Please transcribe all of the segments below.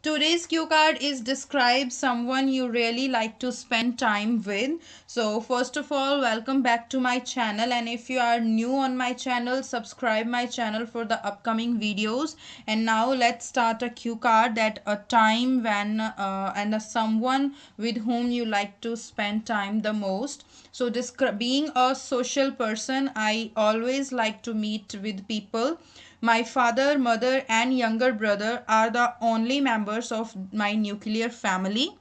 Today's cue card is describe someone you really like to spend time with. So first of all, welcome back to my channel, and if you are new on my channel, subscribe my channel for the upcoming videos. And now let's start a cue card, that a time when and a someone with whom you like to spend time the most. So being a social person, I always like to meet with people. My father, mother, and younger brother are the only members of my nuclear family.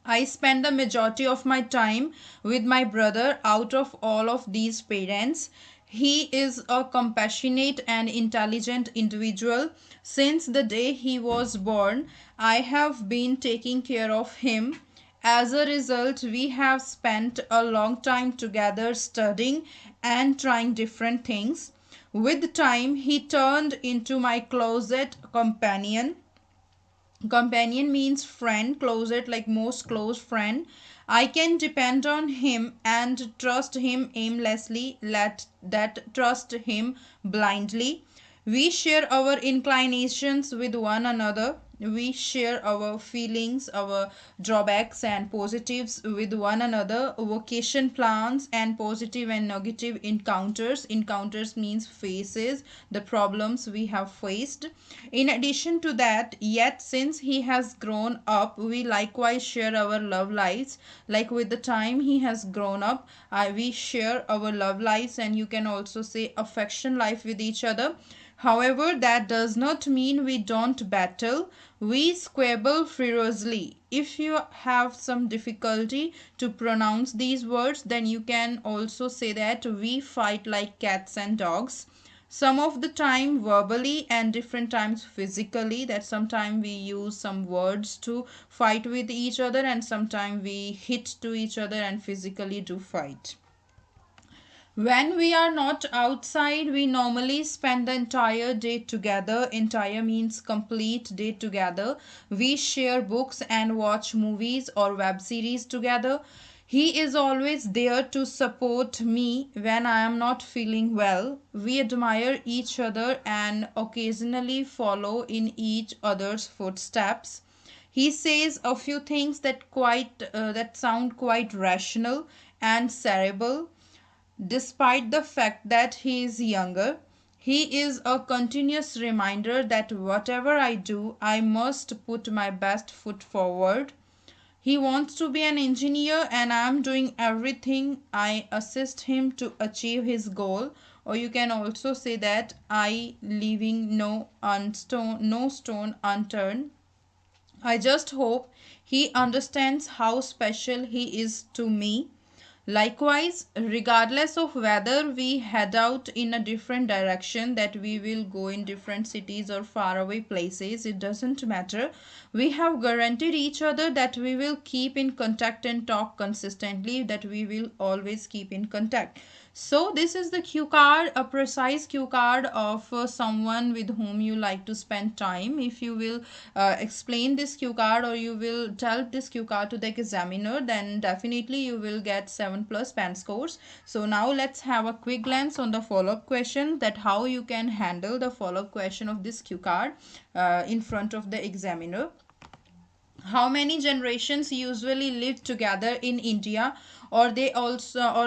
I spend the majority of my time with my brother out of all of these parents. He is a compassionate and intelligent individual. Since the day he was born, I have been taking care of him. As a result, we have spent a long time together studying and trying different things. With time, he turned into my closet companion. Companion means friend, closet like most close friend. I can depend on him and trust him aimlessly, let that trust him blindly. We share our inclinations with one another. We share our feelings, our drawbacks and positives with one another, vacation plans and positive and negative encounters. Encounters means faces, the problems we have faced. In addition to that, yet since he has grown up, we likewise share our love lives. Like with the time he has grown up, we share our love lives, and you can also say affection life with each other. However, that does not mean we don't battle. We squabble furiously. If you have some difficulty to pronounce these words, then you can also say that we fight like cats and dogs. Some of the time verbally and different times physically, that sometimes we use some words to fight with each other, and sometimes we hit to each other and physically do fight. When we are not outside, we normally spend the entire day together. Entire means complete day together. We share books and watch movies or web series together. He is always there to support me when I am not feeling well. We admire each other and occasionally follow in each other's footsteps. He says a few things that sound quite rational and cerebral. Despite the fact that he is younger, he is a continuous reminder that whatever I do, I must put my best foot forward. He wants to be an engineer, and I am doing everything. I assist him to achieve his goal. Or you can also say that I leaving no stone unturned. I just hope he understands how special he is to me. Likewise, regardless of whether we head out in a different direction, that we will go in different cities or faraway places, it doesn't matter. We have guaranteed each other that we will keep in contact and talk consistently, that we will always keep in contact. So this is the cue card, a precise cue card of someone with whom you like to spend time. If you will explain this cue card, or you will tell this cue card to the examiner, then definitely you will get 7+ band scores. So now let's have a quick glance on the follow-up question, that how you can handle the follow-up question of this cue card in front of the examiner. How many generations usually live together in India? Or the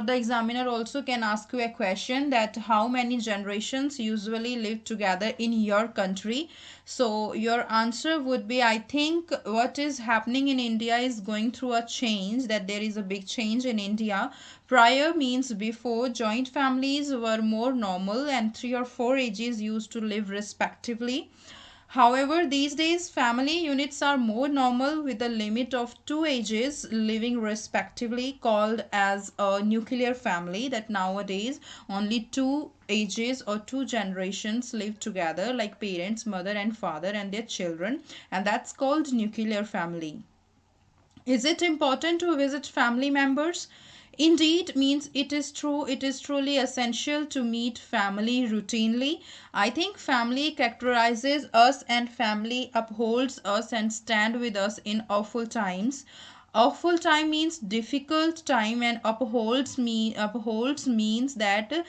examiner also can ask you a question, that how many generations usually live together in your country. So your answer would be, I think what is happening in India is going through a change, that there is a big change in India. Prior means before, joint families were more normal and 3 or 4 ages used to live respectively. However, these days family units are more normal, with a limit of 2 ages living respectively, called as a nuclear family, that nowadays only 2 ages or 2 generations live together, like parents, mother and father and their children, and that's called nuclear family. Is it important to visit family members? Indeed, means it is true, it is truly essential to meet family routinely. I think family characterizes us, and family upholds us and stand with us in awful times. Awful time means difficult time, and upholds means that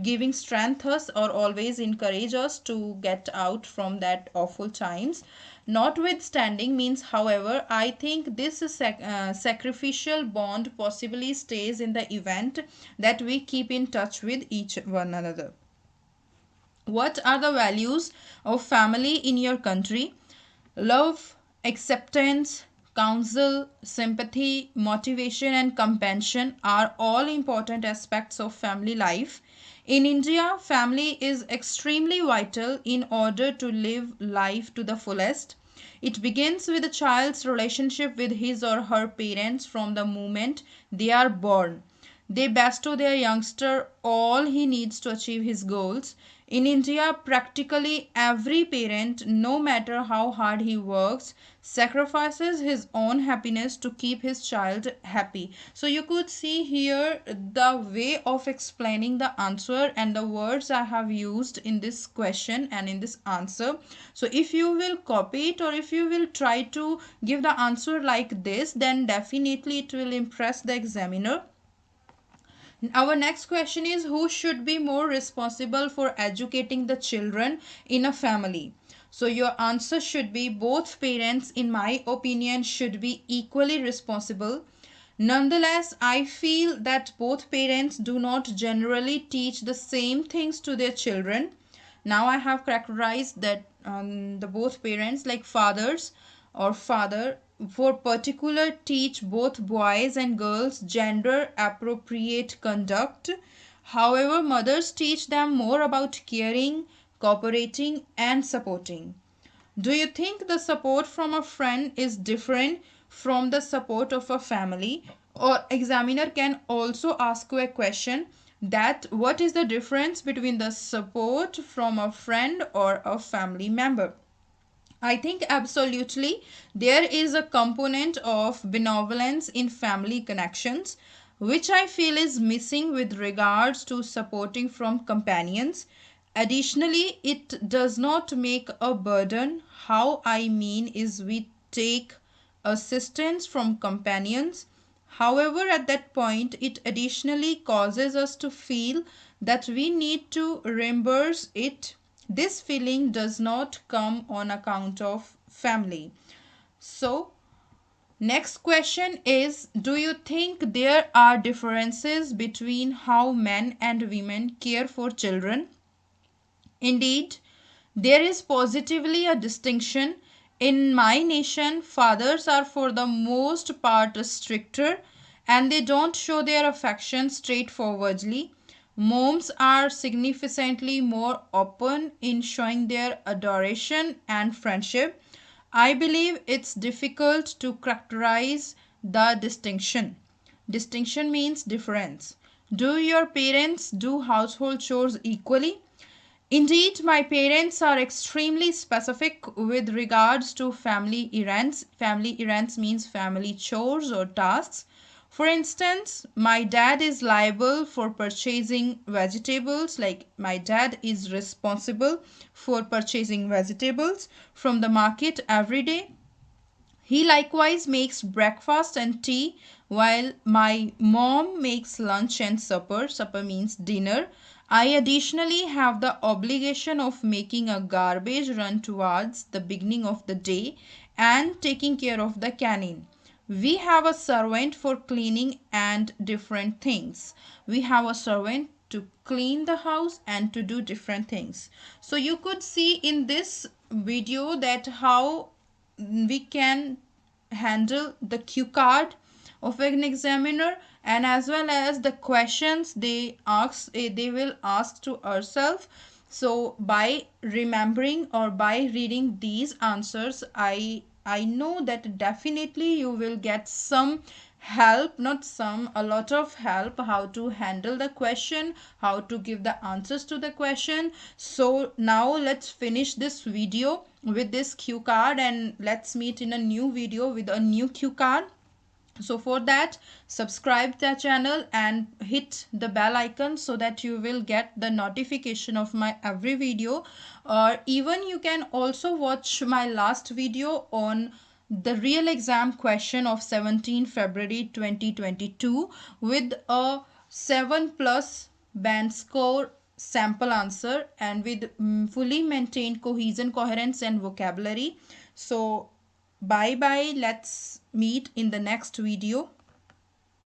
giving strength us or always encourage us to get out from that awful times. Notwithstanding means however, I think this sacrificial bond possibly stays in the event that we keep in touch with each one another. What are the values of family in your country? Love, acceptance, counsel, sympathy, motivation, and compassion are all important aspects of family life. In India, family is extremely vital in order to live life to the fullest. It begins with a child's relationship with his or her parents from the moment they are born. They bestow their youngster all he needs to achieve his goals. In India, practically every parent, no matter how hard he works, sacrifices his own happiness to keep his child happy. So you could see here the way of explaining the answer and the words I have used in this question and in this answer. So if you will copy it or if you will try to give the answer like this, then definitely it will impress the examiner. Our next question is, who should be more responsible for educating the children in a family? So your answer should be both parents, in my opinion, should be equally responsible. Nonetheless, I feel that both parents do not generally teach the same things to their children. Now I have characterized that the both parents, like fathers or father, for particular teach both boys and girls gender appropriate conduct. However, mothers teach them more about caring, cooperating, and supporting. Do you think the support from a friend is different from the support of a family? Or examiner can also ask you a question that what is the difference between the support from a friend or a family member? I think absolutely there is a component of benevolence in family connections, which I feel is missing with regards to supporting from companions. Additionally, it does not make a burden. How I mean is we take assistance from companions. However, at that point, it additionally causes us to feel that we need to reimburse it. This feeling does not come on account of family. So, next question is, do you think there are differences between how men and women care for children? Indeed, there is positively a distinction. In my nation, fathers are for the most part stricter and they don't show their affection straightforwardly. Moms are significantly more open in showing their adoration and friendship. I believe it's difficult to characterize the distinction. Distinction means difference. Do your parents do household chores equally? Indeed, my parents are extremely specific with regards to family errands. Family errands means family chores or tasks. For instance, my dad is liable for purchasing vegetables, like my dad is responsible for purchasing vegetables from the market every day. He likewise makes breakfast and tea while my mom makes lunch and supper. Supper means dinner. I additionally have the obligation of making a garbage run towards the beginning of the day and taking care of the canning. We have a servant for cleaning and different things. We have a servant to clean the house and to do different things. So you could see in this video that how we can handle the cue card of an examiner, and as well as the questions they will ask to ourselves. So by remembering or by reading these answers, I know that definitely you will get some help, not some, a lot of help, how to handle the question, how to give the answers to the question. So now let's finish this video with this cue card and let's meet in a new video with a new cue card. So for that, subscribe the channel and hit the bell icon so that you will get the notification of my every video. Or even you can also watch my last video on the real exam question of 17 February 2022 with a 7 plus band score sample answer and with fully maintained cohesion, coherence and vocabulary. So bye bye, let's meet in the next video.